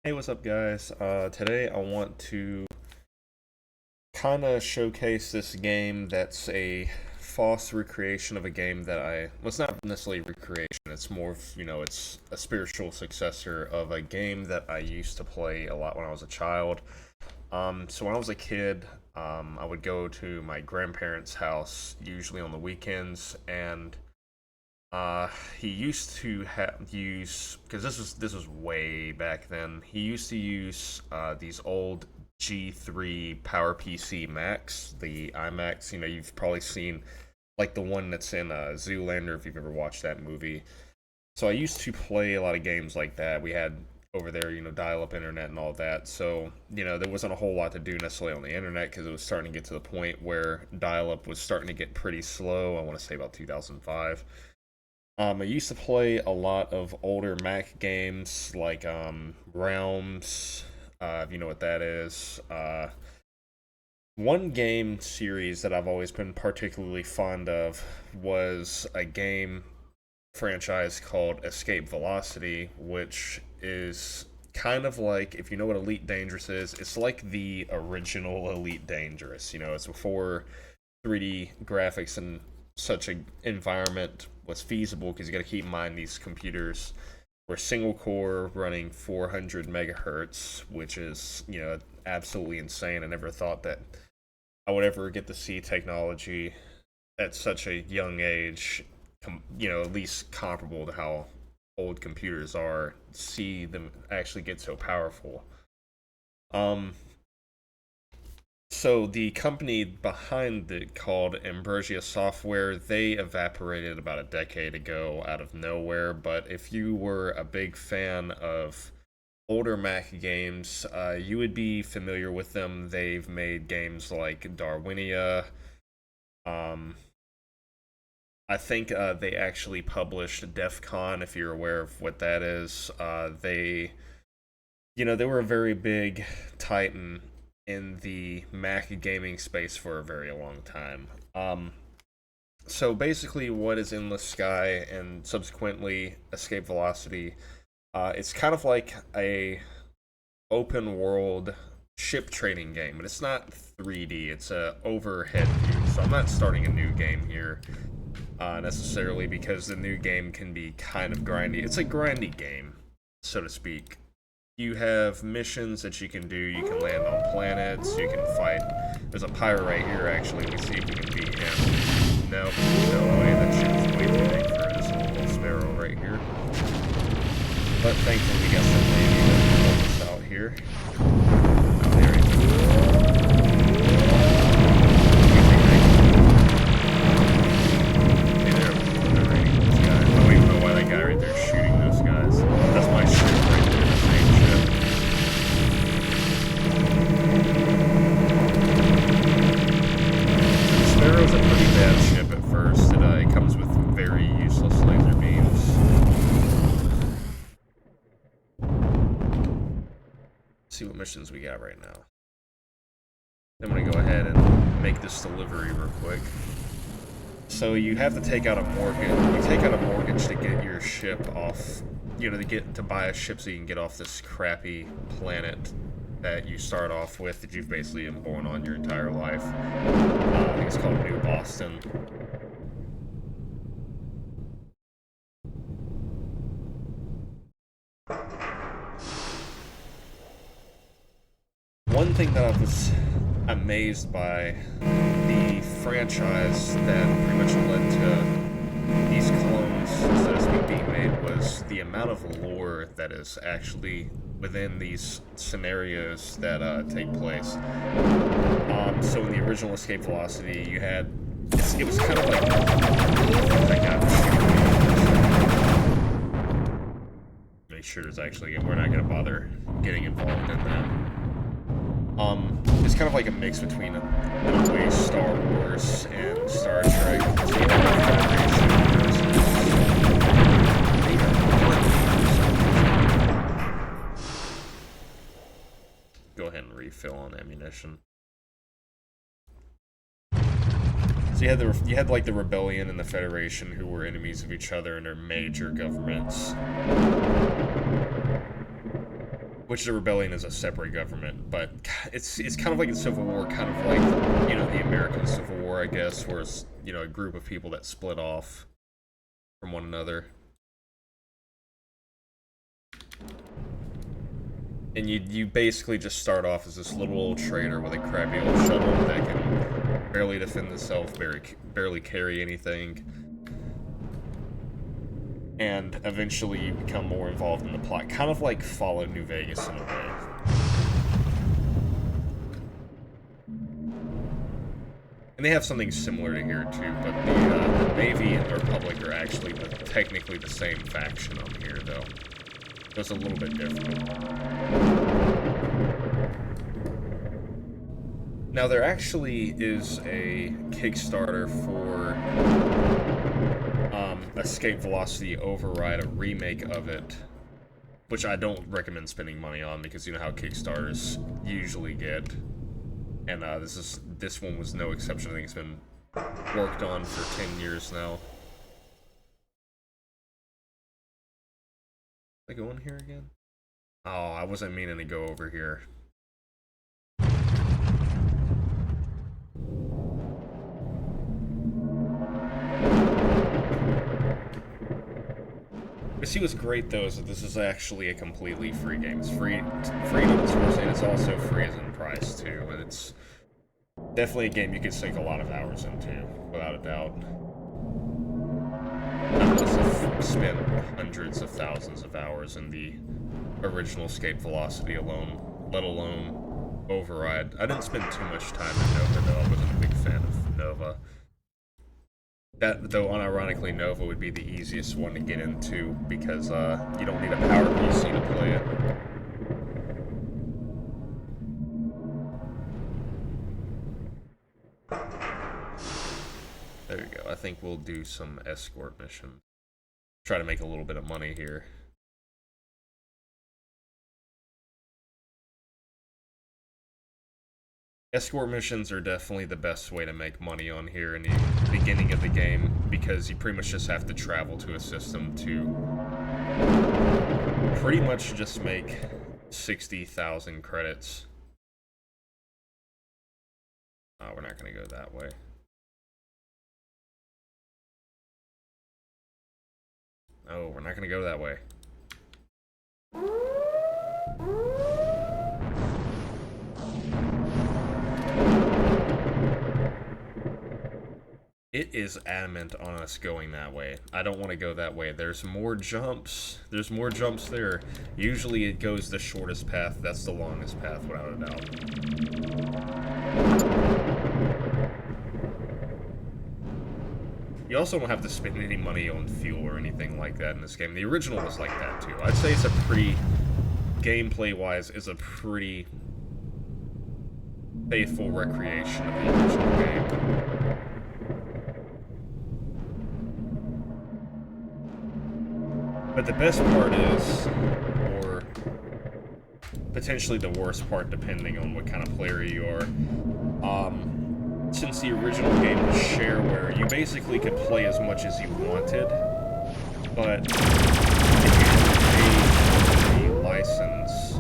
Hey, what's up, guys? Today I want to kind of showcase this game that's a false recreation of a game that well, it's not necessarily recreation, it's more of, it's a spiritual successor of a game that I used to play a lot when I was a child. So when I was a kid, I would go to my grandparents' house, usually on the weekends, and he used to use, because this was way back then. He used to use these old G3 Power PC Macs, the iMacs. You've probably seen like the one that's in Zoolander if you've ever watched that movie. So I used to play a lot of games like that. We had over there, dial-up internet and all that. So, there wasn't a whole lot to do necessarily on the internet because it was starting to get to the point where dial-up was starting to get pretty slow. I want to say about 2005. I used to play a lot of older Mac games like Realms, if you know what that is. One game series that I've always been particularly fond of was a game franchise called Escape Velocity, which is kind of like, if you know what Elite Dangerous is, it's like the original Elite Dangerous. It's before 3D graphics and such an environment was feasible, because you got to keep in mind these computers were single core running 400 megahertz, which is, absolutely insane. I never thought that I would ever get to see technology at such a young age, at least comparable to how old computers are, see them actually get so powerful. So the company behind it, called Ambrosia Software, they evaporated about a decade ago out of nowhere. But if you were a big fan of older Mac games, you would be familiar with them. They've made games like Darwinia. I think they actually published DEF CON, if you're aware of what that is. They were a very big titan in the Mac gaming space for a very long time. So basically, what is Endless Sky and subsequently Escape Velocity? It's kind of like a open world ship trading game, but it's not 3D. It's a overhead view. So I'm not starting a new game here necessarily, because the new game can be kind of grindy. It's a grindy game, so to speak. You have missions that you can do. You can land on planets. You can fight. There's a pirate right here, actually. Let me see if we can beat him. Nope, no way. That ship is way too big for this little sparrow right here. But thankfully, we got some navy to help us out here. Oh, there he is. Hey there, they're raiding those guys. I don't even know why that guy right there is shooting those guys. That's my ship right there. Sparrow's a pretty bad ship at first. It comes with very useless laser beams. Let's see what missions we got right now. I'm gonna go ahead and make this delivery real quick. So you have to take out a mortgage. You take out a mortgage to get your ship off. To buy a ship so you can get off this crappy planet that you start off with, that you've basically been born on your entire life. I think it's called New Boston. One thing that I was amazed by the franchise that pretty much led to these clones, so to speak, being made, was the amount of lore that is actually within these scenarios that take place. So in the original Escape Velocity, you had, it was kind of like, make sure there's actually, we're not going to bother getting involved in that. It's kind of like a mix between, in a way, Star Wars and Star Trek. Go ahead and refill on ammunition. So you had like the Rebellion and the Federation, who were enemies of each other, and their major governments. which the rebellion is a separate government, but it's kind of like a civil war, kind of like, you know, the American Civil War, I guess, where it's, you know, a group of people that split off from one another. And you basically just start off as this little old trader with a crappy old shuttle that can barely defend itself, barely carry anything. And eventually you become more involved in the plot, kind of like Fallout New Vegas in a way. And they have something similar to here too, but the Navy and the Republic are actually technically the same faction on here, though. So it's a little bit different. Now there actually is a Kickstarter for Escape Velocity Override, a remake of it, which I don't recommend spending money on because you know how Kickstarters usually get. And this one was no exception. I think it's been worked on for 10 years now. Did I go in here again? Oh, I wasn't meaning to go over here. But see, what's great though is that this is actually a completely free game. It's free to open source, and it's also free as in price too. And it's definitely a game you could sink a lot of hours into, without a doubt. I must have spent hundreds of thousands of hours in the original Escape Velocity alone, let alone Override. I didn't spend too much time in Nova though. I wasn't a big fan of Nova. That, though, unironically, Nova would be the easiest one to get into because you don't need a power PC to play it. There you go. I think we'll do some escort missions. Try to make a little bit of money here. Escort missions are definitely the best way to make money on here in the beginning of the game because you pretty much just have to travel to a system to pretty much just make 60,000 credits. We're not going to go that way. Oh, we're not going to go that way. It is adamant on us going that way. I don't want to go that way. There's more jumps. There's more jumps there. Usually it goes the shortest path. That's the longest path, without a doubt. You also don't have to spend any money on fuel or anything like that in this game. The original was like that too. I'd say it's a pretty, gameplay-wise, is a pretty faithful recreation of the original game. But the best part is, or potentially the worst part depending on what kind of player you are, since the original game was shareware, you basically could play as much as you wanted, but if you paid a license,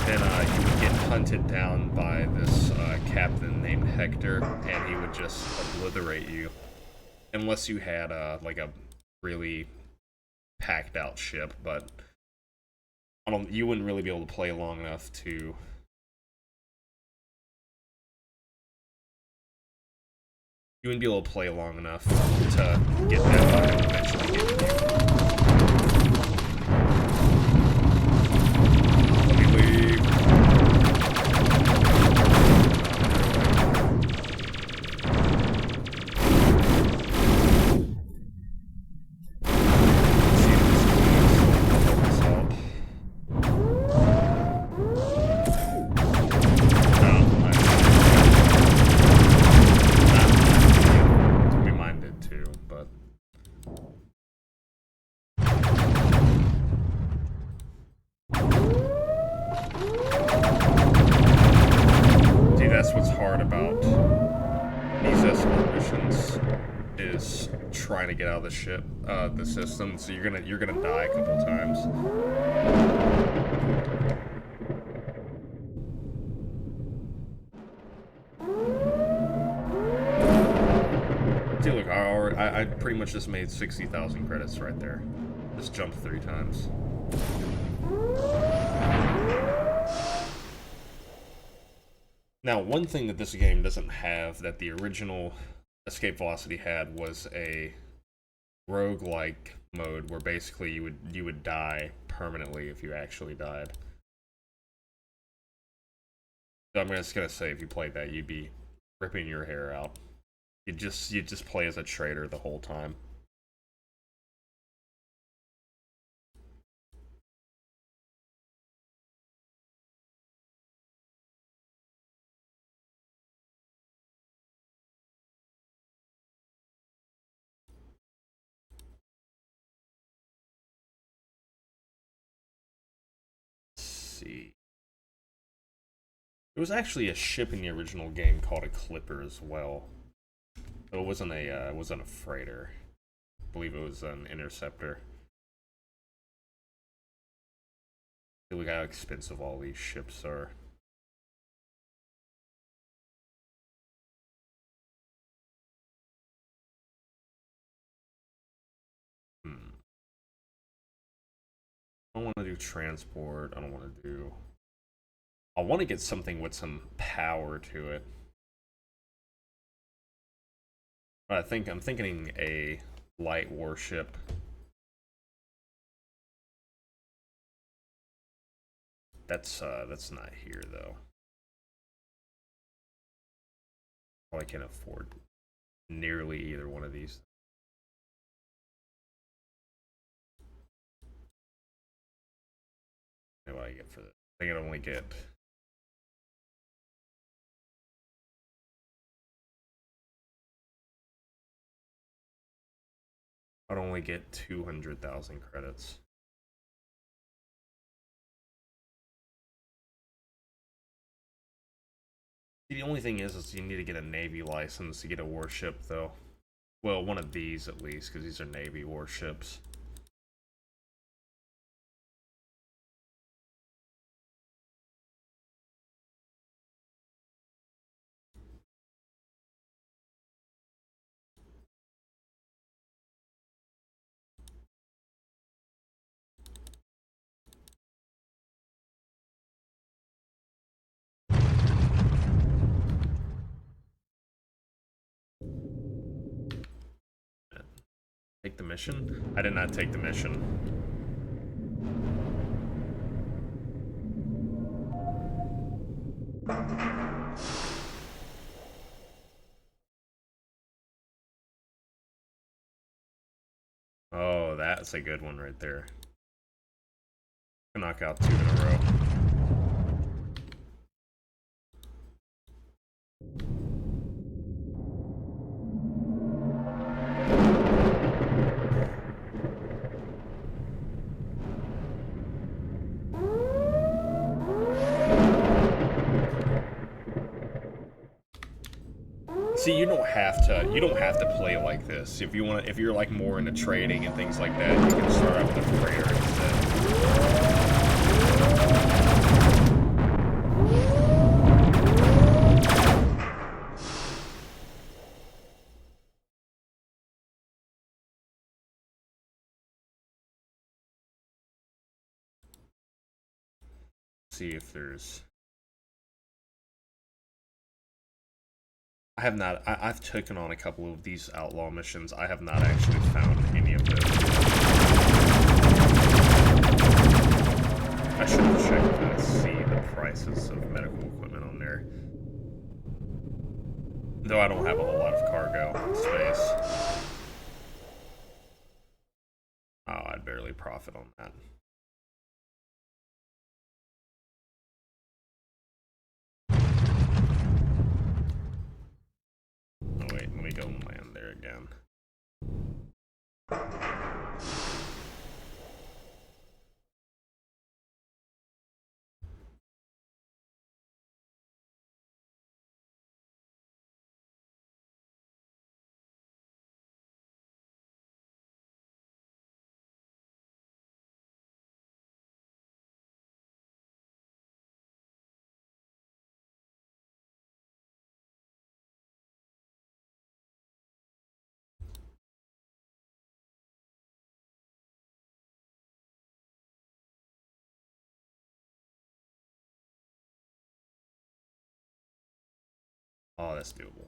then you would get hunted down by this captain named Hector, and he would just obliterate you. Unless you had like a really packed out ship, but you wouldn't really be able to play long enough to... You wouldn't be able to play long enough to get that and eventually get you. Let me leave. trying to get out of the ship, the system. So you're gonna die a couple times. See, look, I pretty much just made 60,000 credits right there. Just jumped 3 times. Now, one thing that this game doesn't have that the original Escape Velocity had was a roguelike mode where basically you would die permanently if you actually died. So I'm just gonna say if you played that, you'd be ripping your hair out. You'd just play as a traitor the whole time. Let's see. There was actually a ship in the original game called a Clipper as well. So it wasn't a freighter. I believe it was an interceptor. Look how expensive all these ships are. I don't want to do transport. I don't want to do... I want to get something with some power to it. But I'm thinking a light warship. That's not here though. Probably can't afford nearly either one of these. What do I get for this? I think I'd only get... I'd only get 200,000 credits. The only thing is you need to get a Navy license to get a warship, though. Well, one of these at least, because these are Navy warships. Take the mission? I did not take the mission. Oh, that's a good one right there. Knock out 2 in a row. See, you don't have to play like this. If you're like more into trading and things like that, you can start out with a freighter instead. See if there's... I have not. I've taken on a couple of these outlaw missions. I have not actually found any of those. I should have checked to see the prices of medical equipment on there. Though I don't have a whole lot of cargo space. Oh, I'd barely profit on that. Oh wait, let me go and land there again. Oh, that's doable.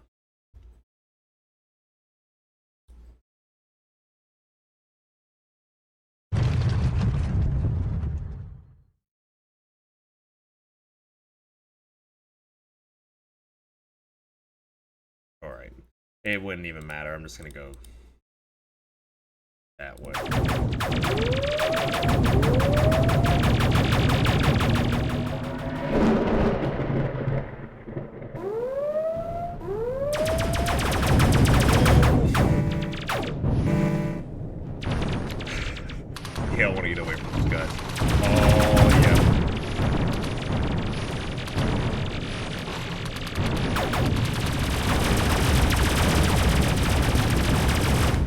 Alright. It wouldn't even matter. I'm just gonna go that way. Yeah, I want to get away from those guys. Oh,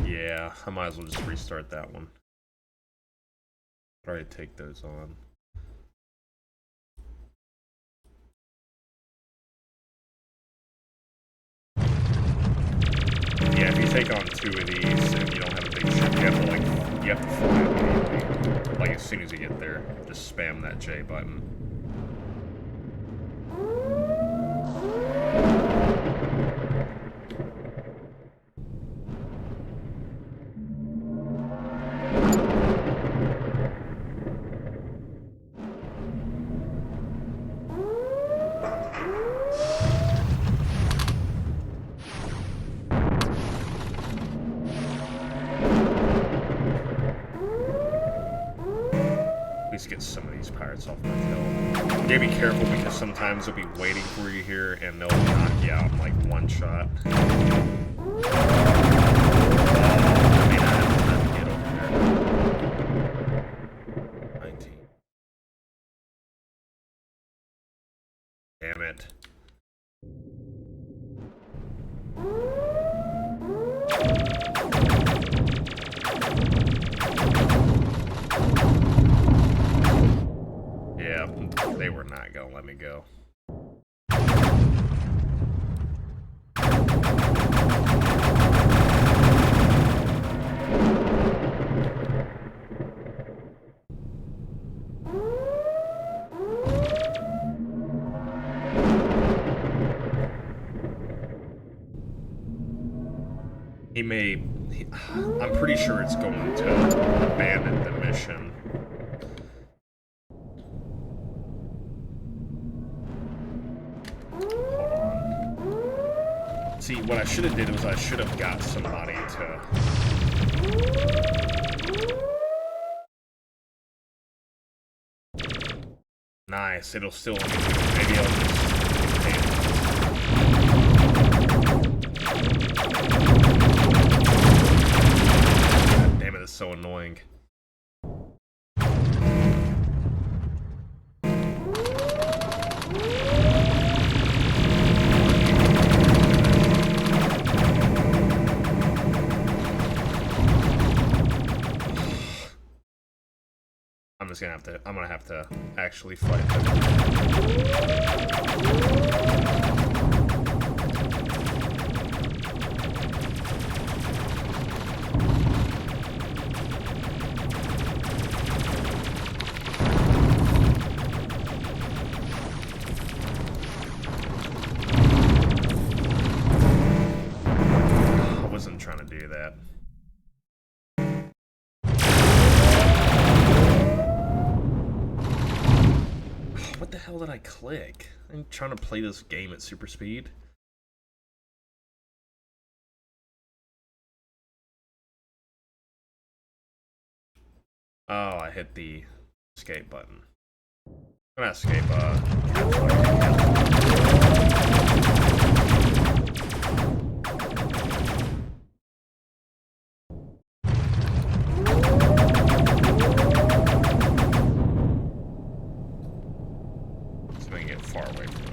yeah. Yeah, I might as well just restart that one. Try to take those on. Yeah, if you take on 2 of these and you don't have a big ship, you have to fly immediately. Like as soon as you get there, just spam that J button. Get some of these pirates off my tail. You gotta be careful because sometimes they'll be waiting for you here and they'll knock you out in like one shot. I mean, I have time to get over there. 19. Damn it. Yeah, they were not gonna let me go. I'm pretty sure it's going to abandon the mission. See, what I should have did was I should have got somebody to... Nice, it'll still... Maybe I'll just... God damn it, it's so annoying. I'm gonna have to actually fight them. I wasn't trying to do that. What the hell did I click? I'm trying to play this game at super speed. Oh, I hit the escape button. I'm gonna escape, far away from it.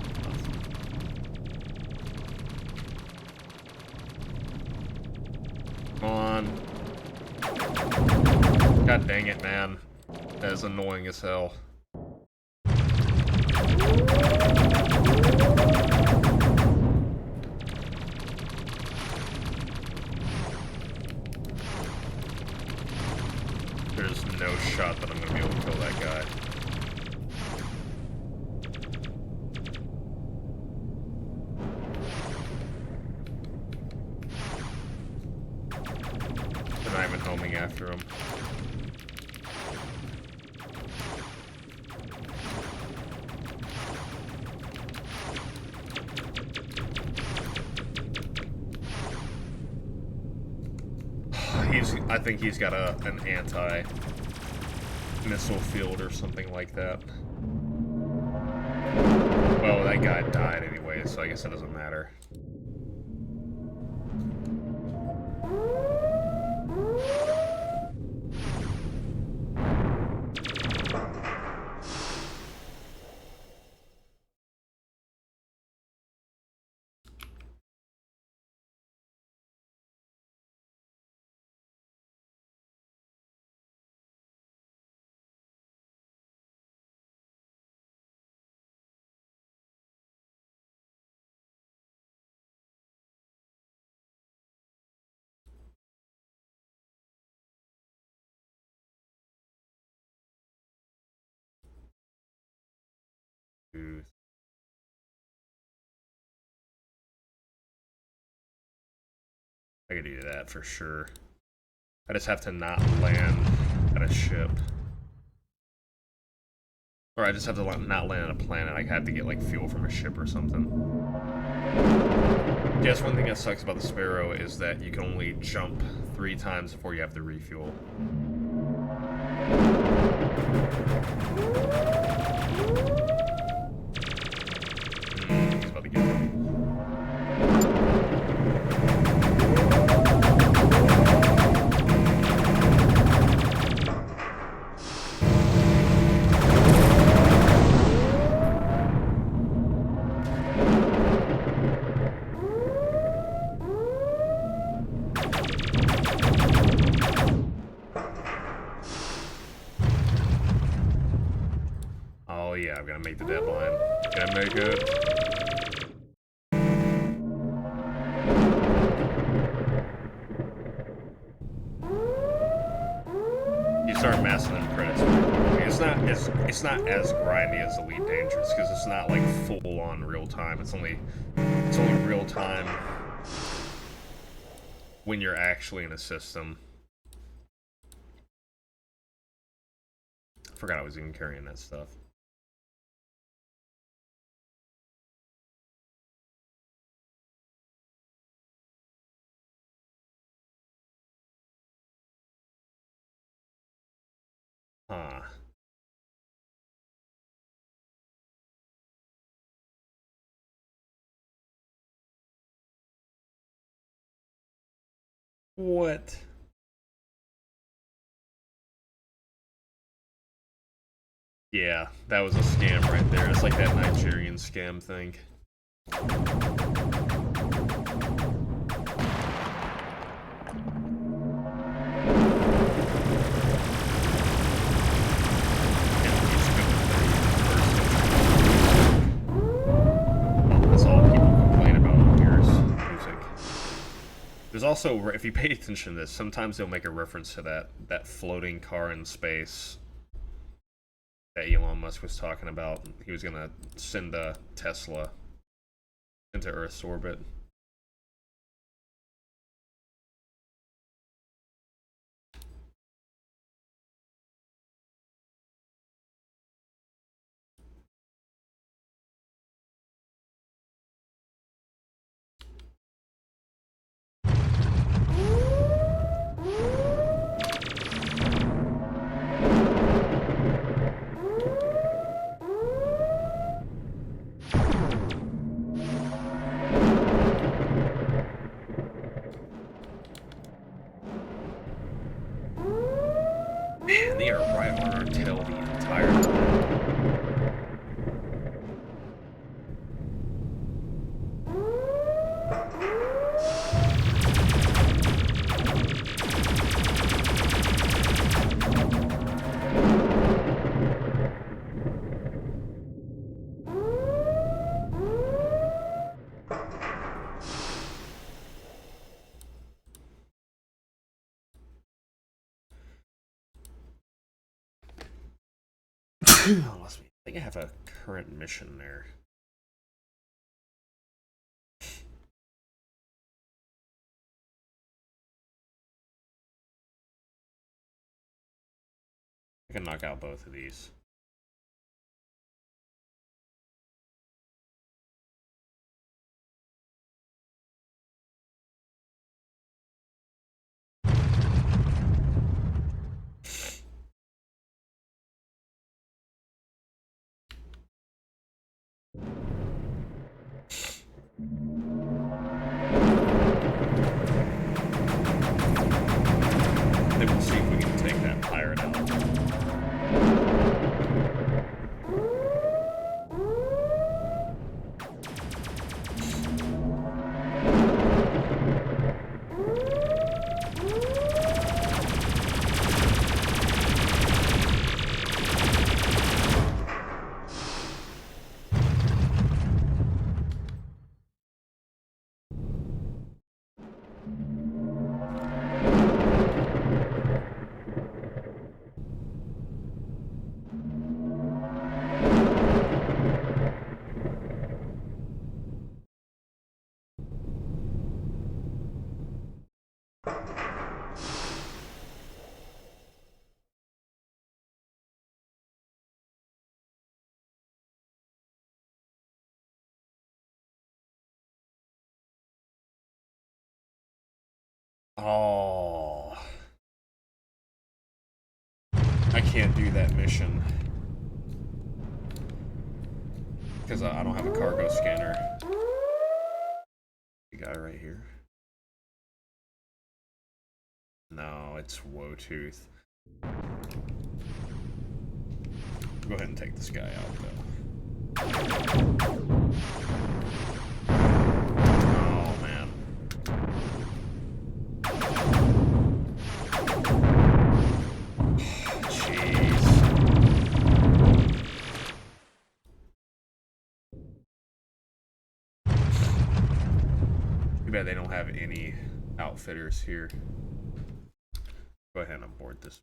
Come on. God dang it, man. That is annoying as hell. There's no shot that I'm gonna be able to kill that guy. roaming after him. I think he's got an anti-missile field or something like that. Well, that guy died anyway, so I guess it doesn't matter. I could do that for sure. I just have to not land at a ship. Or I just have to not land on a planet. I have to get like fuel from a ship or something. Yes, one thing that sucks about the Sparrow is that you can only jump 3 times before you have to refuel. He's about to get me. Oh yeah, I'm gonna make the deadline. Gonna make it. You start massing them credits pretty quickly. It's not as grindy as Elite Dangerous because it's not like full on real time. It's only real time when you're actually in a system. Forgot I was even carrying that stuff. Huh. What? Yeah, that was a scam right there. It's like that Nigerian scam thing. That's all people complain about here is music. There's also, if you pay attention to this, sometimes they'll make a reference to that floating car in space that Elon Musk was talking about. He was gonna send a Tesla into Earth's orbit. Man, they are right on our tail the entire time. I think I have a current mission there. I can knock out both of these. Then we'll see if we can take that pirate out. Oh, I can't do that mission because I don't have a cargo scanner. The guy right here. No, it's Woetooth. Go ahead and take this guy out, though. Oh, man. Jeez. Too bad they don't have any outfitters here. Go ahead and board this.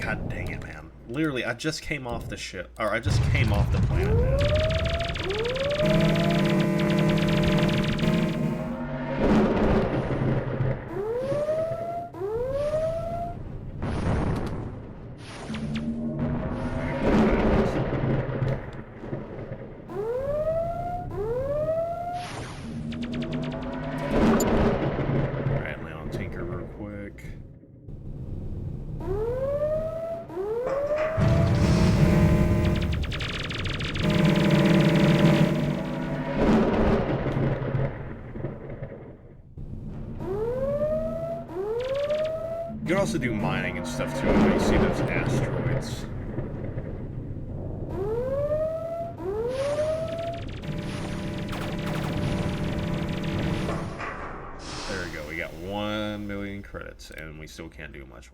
God dang it, man. Literally, I just came off the ship. Or I just came off the planet, man. Alright, land on Tinker real quick. You can also do mining and stuff too. You see those asteroids. There we go. We got 1 million credits, and we still can't do much.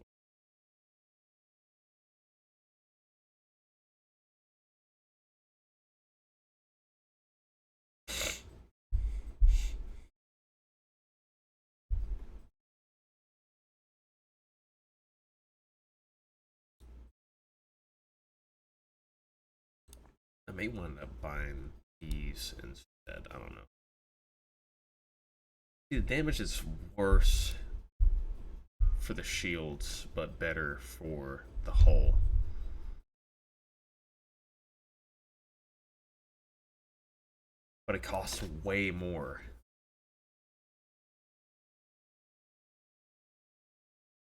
I may wind up buying these instead. I don't know. See, the damage is worse for the shields, but better for the hull. But it costs way more.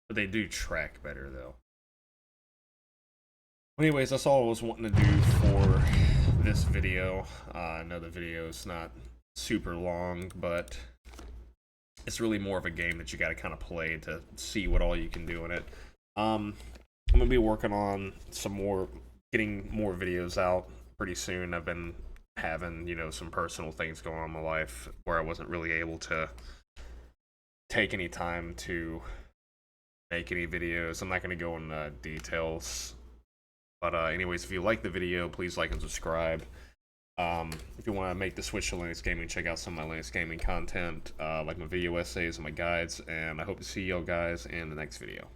But they do track better, though. Anyways, that's all I was wanting to do for this video. I know the video is not super long, but it's really more of a game that you got to kind of play to see what all you can do in it. I'm gonna be working on getting more videos out pretty soon. I've been having, some personal things going on in my life where I wasn't really able to take any time to make any videos. I'm not gonna go into details, but anyways, if you like the video, please like and subscribe. If you want to make the switch to Linux Gaming, check out some of my Linux Gaming content, like my video essays and my guides, and I hope to see y'all guys in the next video.